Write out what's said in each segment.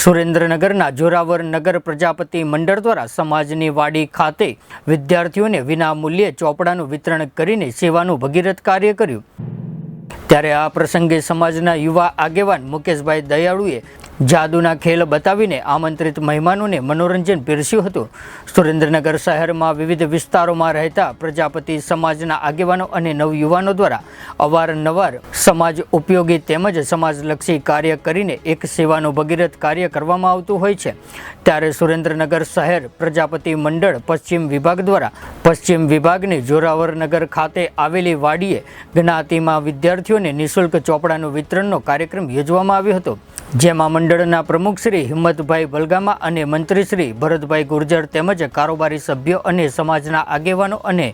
સુરેન્દ્રનગરના જોરાવર નગર પ્રજાપતિ મંડળ દ્વારા સમાજની વાડી ખાતે વિદ્યાર્થીઓને વિના મૂલ્યે ચોપડાનું વિતરણ કરીને સેવાનું ભગીરથ કાર્ય કર્યું। ત્યારે આ પ્રસંગે સમાજના યુવા આગેવાન મુકેશભાઈ દયાળુએ જાદુના ખેલ બતાવીને આમંત્રિત મહેમાનોને મનોરંજન પીરસ્યું હતું। સુરેન્દ્રનગર શહેરમાં વિવિધ વિસ્તારોમાં રહેતા પ્રજાપતિ સમાજના આગેવાનો અને નવયુવાનો દ્વારા અવારનવાર સમાજ ઉપયોગી તેમજ સમાજલક્ષી કાર્ય કરીને એક સેવાનું ભગીરથ કાર્ય કરવામાં આવતું હોય છે। ત્યારે સુરેન્દ્રનગર શહેર પ્રજાપતિ મંડળ પશ્ચિમ વિભાગ દ્વારા પશ્ચિમ વિભાગની જોરાવરનગર ખાતે આવેલી વાડીએ જ્ઞાતિમાં વિદ્યાર્થીઓને નિઃશુલ્ક ચોપડાનું વિતરણનો કાર્યક્રમ યોજવામાં આવ્યો હતો, જેમાં મંડળના પ્રમુખ શ્રી હિંમતભાઈ બલગામા અને મંત્રી શ્રી ભરતભાઈ ગુર્જર તેમજ કારોબારી સભ્યો અને સમાજના આગેવાનો અને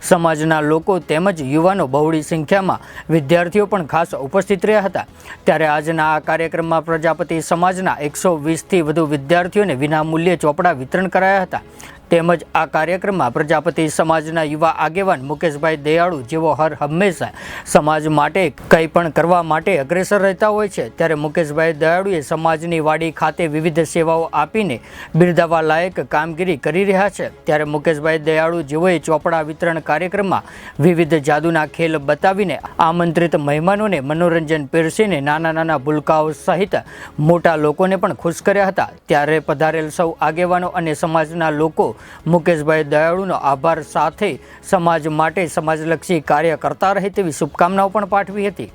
સમાજના લોકો તેમજ યુવાનો બહોળી સંખ્યામાં વિદ્યાર્થીઓ પણ ખાસ ઉપસ્થિત રહ્યા હતા। ત્યારે આજના આ કાર્યક્રમમાં પ્રજાપતિ સમાજના 120થી વધુ વિદ્યાર્થીઓને વિનામૂલ્યે ચોપડા વિતરણ કરાયા હતા। તેમજ આ કાર્યક્રમમાં પ્રજાપતિ સમાજના યુવા આગેવાન મુકેશભાઈ દયાળુ જેવો હર હંમેશા સમાજ માટે કંઈ પણ કરવા માટે અગ્રેસર રહેતા હોય છે, ત્યારે મુકેશભાઈ દયાળુએ સમાજની વાડી ખાતે વિવિધ સેવાઓ આપીને બિરદાવવા લાયક કામગીરી કરી રહ્યા છે। ત્યારે મુકેશભાઈ દયાળુ જેઓએ ચોપડા વિતરણ કાર્યક્રમમાં વિવિધ જાદુના ખેલ બતાવીને આમંત્રિત મહેમાનોને મનોરંજન પીરસીને નાના નાના ભૂલકાઓ સહિત મોટા લોકોને પણ ખુશ કર્યા હતા। ત્યારે પધારેલ સૌ આગેવાનો અને સમાજના લોકો મુકેશભાઈ દયાળુનો આભાર સાથે સમાજ માટે સમાજલક્ષી કાર્ય કરતા રહે તેવી શુભકામનાઓ પણ પાઠવી હતી।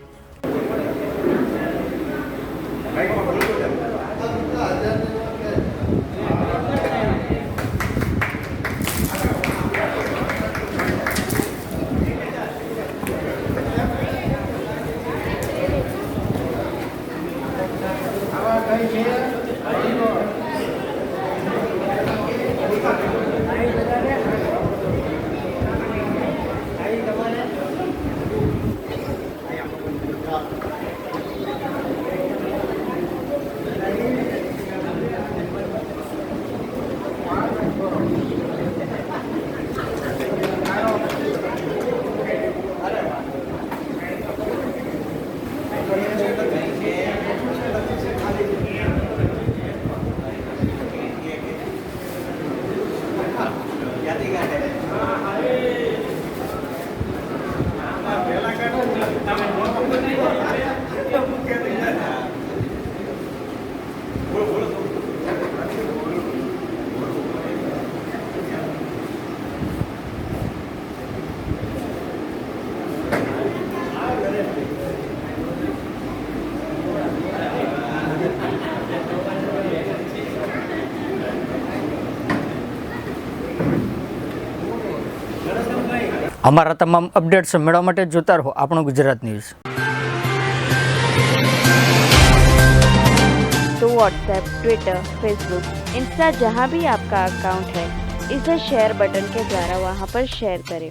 અમારા તમામ અપડેટ્સ મેળવવા માટે જોતા રહો આપણું ગુજરાત ન્યૂઝ। तो व्हाट्सएप, ट्विटर, फेसबुक, इंस्टा जहाँ भी आपका अकाउंट है, इसे शेयर बटन के द्वारा वहाँ पर शेयर करें।